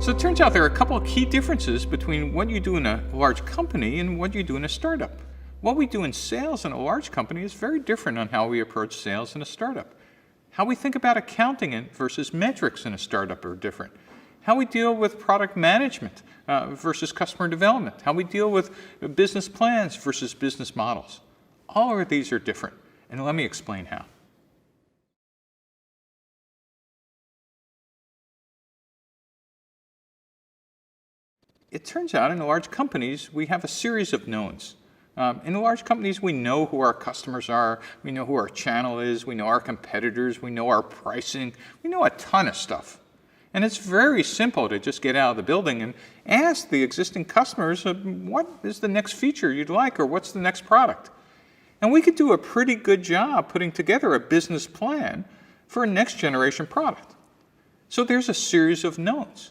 So it turns out there are a couple of key differences between what you do in a large company and what you do in a startup. What we do in sales in a large company is very different on how we approach sales in a startup. How we think about accounting versus metrics in a startup are different. How we deal with product management versus customer development. How we deal with business plans versus business models. All of these are different, and let me explain how. It turns out in large companies, we have a series of knowns. In large companies, we know who our customers are, we know who our channel is, we know our competitors, we know our pricing, we know a ton of stuff. And it's very simple to just get out of the building and ask the existing customers, what is the next feature you'd like, or what's the next product? And we could do a pretty good job putting together a business plan for a next generation product. So there's a series of knowns.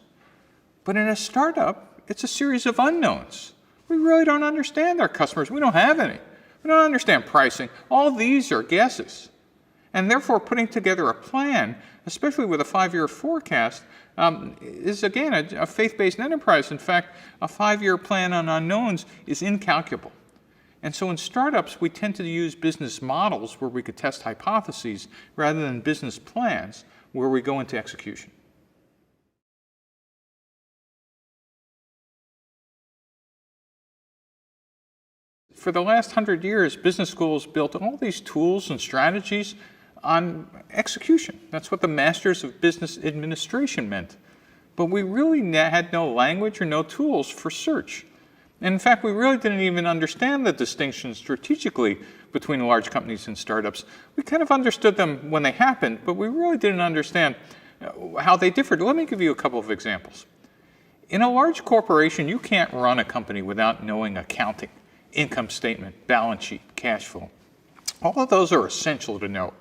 But in a startup, it's a series of unknowns. We really don't understand our customers. We don't have any. We don't understand pricing. All these are guesses. And therefore, putting together a plan, especially with a 5-year forecast, is again a faith-based enterprise. In fact, a 5-year plan on unknowns is incalculable. And so in startups, we tend to use business models where we could test hypotheses rather than business plans where we go into execution. For the last 100 years, business schools built all these tools and strategies on execution. That's what the Masters of Business Administration meant. But we really had no language or no tools for search. And in fact, we really didn't even understand the distinction strategically between large companies and startups. We kind of understood them when they happened, but we really didn't understand how they differed. Let me give you a couple of examples. In a large corporation, you can't run a company without knowing accounting. Income statement, balance sheet, cash flow. All of those are essential to know.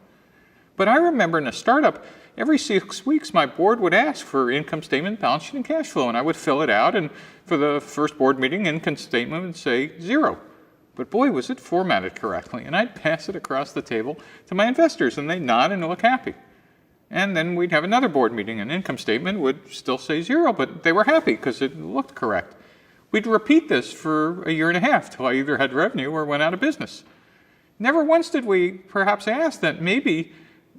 But I remember in a startup, every 6 weeks my board would ask for income statement, balance sheet, and cash flow, and I would fill it out, and for the first board meeting, income statement would say 0. But boy, was it formatted correctly, and I'd pass it across the table to my investors, and they'd nod and look happy. And then we'd have another board meeting, and income statement would still say 0, but they were happy because it looked correct. We'd repeat this for 1.5 years till I either had revenue or went out of business. Never once did we perhaps ask that maybe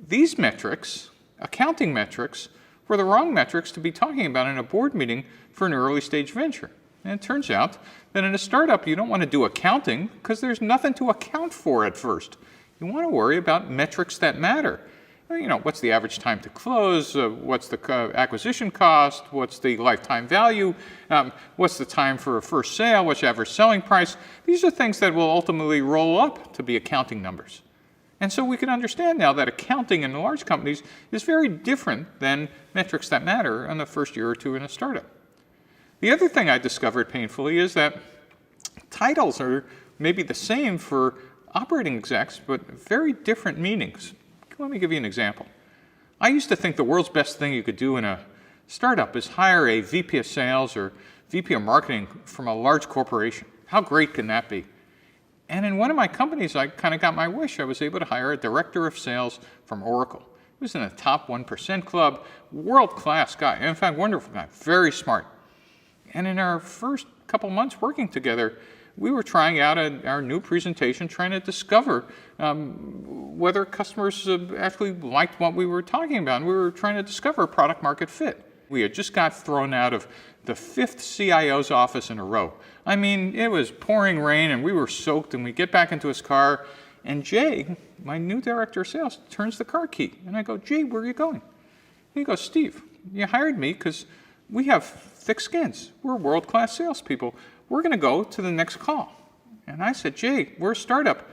these metrics, accounting metrics, were the wrong metrics to be talking about in a board meeting for an early stage venture. And it turns out that in a startup, you don't want to do accounting because there's nothing to account for at first. You want to worry about metrics that matter. You know, what's the average time to close? What's the acquisition cost? What's the lifetime value? What's the time for a first sale? What's the average selling price? These are things that will ultimately roll up to be accounting numbers. And so we can understand now that accounting in large companies is very different than metrics that matter in the first year or two in a startup. The other thing I discovered painfully is that titles are maybe the same for operating execs, but very different meanings. Let me give you an example. I used to think the world's best thing you could do in a startup is hire a VP of sales or VP of marketing from a large corporation. How great can that be? And in one of my companies, I kind of got my wish. I was able to hire a director of sales from Oracle. He was in the top 1% club, world-class guy. In fact, wonderful guy, very smart. And in our first couple months working together, we were trying out our new presentation, trying to discover whether customers actually liked what we were talking about. And we were trying to discover product market fit. We had just got thrown out of the 5th CIO's office in a row. I mean, it was pouring rain and we were soaked, and we get back into his car, and Jay, my new director of sales, turns the car key. And I go, Jay, where are you going? And he goes, Steve, you hired me because we have thick skins. We're world-class salespeople. We're going to go to the next call. And I said, Jay, we're a startup.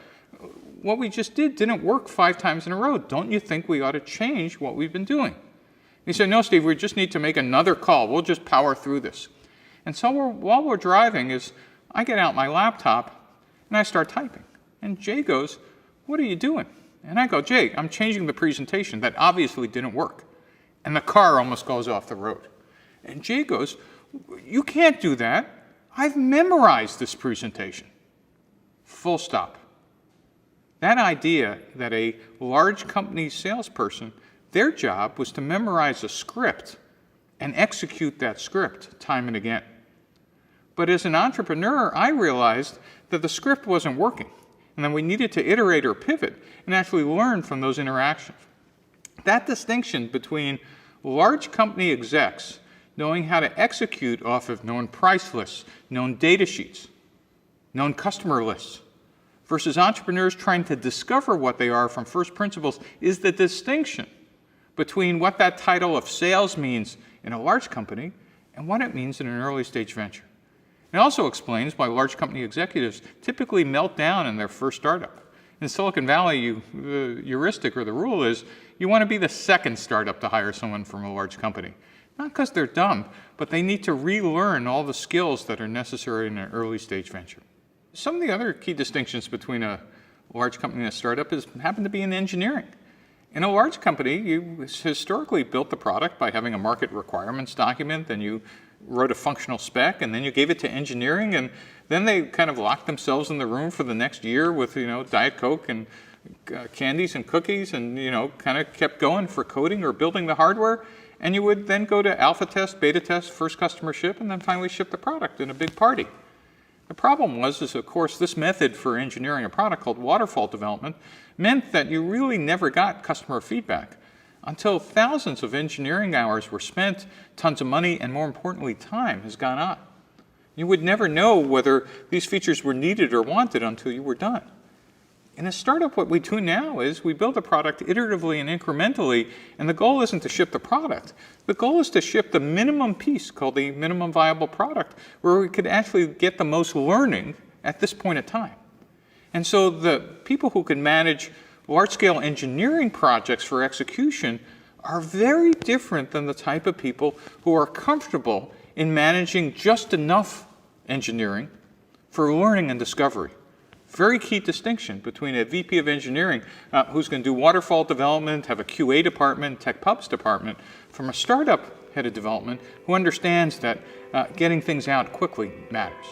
What we just didn't work 5 times in a row. Don't you think we ought to change what we've been doing? He said, no, Steve, we just need to make another call. We'll just power through this. And so while we're driving, I get out my laptop and I start typing. And Jay goes, what are you doing? And I go, Jay, I'm changing the presentation. That obviously didn't work. And the car almost goes off the road. And Jay goes, you can't do that. I've memorized this presentation. Full stop. That idea that a large company salesperson, their job was to memorize a script and execute that script time and again. But as an entrepreneur, I realized that the script wasn't working, and then we needed to iterate or pivot and actually learn from those interactions. That distinction between large company execs knowing how to execute off of known price lists, known data sheets, known customer lists, versus entrepreneurs trying to discover what they are from first principles is the distinction between what that title of sales means in a large company and what it means in an early stage venture. It also explains why large company executives typically melt down in their first startup. In Silicon Valley, the heuristic or the rule is you want to be the second startup to hire someone from a large company. Not because they're dumb, but they need to relearn all the skills that are necessary in an early stage venture. Some of the other key distinctions between a large company and a startup happen to be in engineering. In a large company, you historically built the product by having a market requirements document, then you wrote a functional spec, and then you gave it to engineering, and then they kind of locked themselves in the room for the next year with, Diet Coke and candies and cookies, and, kind of kept going for coding or building the hardware. And you would then go to alpha test, beta test, first customer ship, and then finally ship the product in a big party. The problem was, of course, this method for engineering a product called waterfall development meant that you really never got customer feedback until thousands of engineering hours were spent, tons of money, and more importantly, time has gone on. You would never know whether these features were needed or wanted until you were done. In a startup, what we do now is we build a product iteratively and incrementally, and the goal isn't to ship the product. The goal is to ship the minimum piece called the minimum viable product, where we could actually get the most learning at this point in time. And so the people who can manage large-scale engineering projects for execution are very different than the type of people who are comfortable in managing just enough engineering for learning and discovery. Very key distinction between a VP of engineering who's going to do waterfall development, have a QA department, tech pubs department, from a startup head of development who understands that getting things out quickly matters.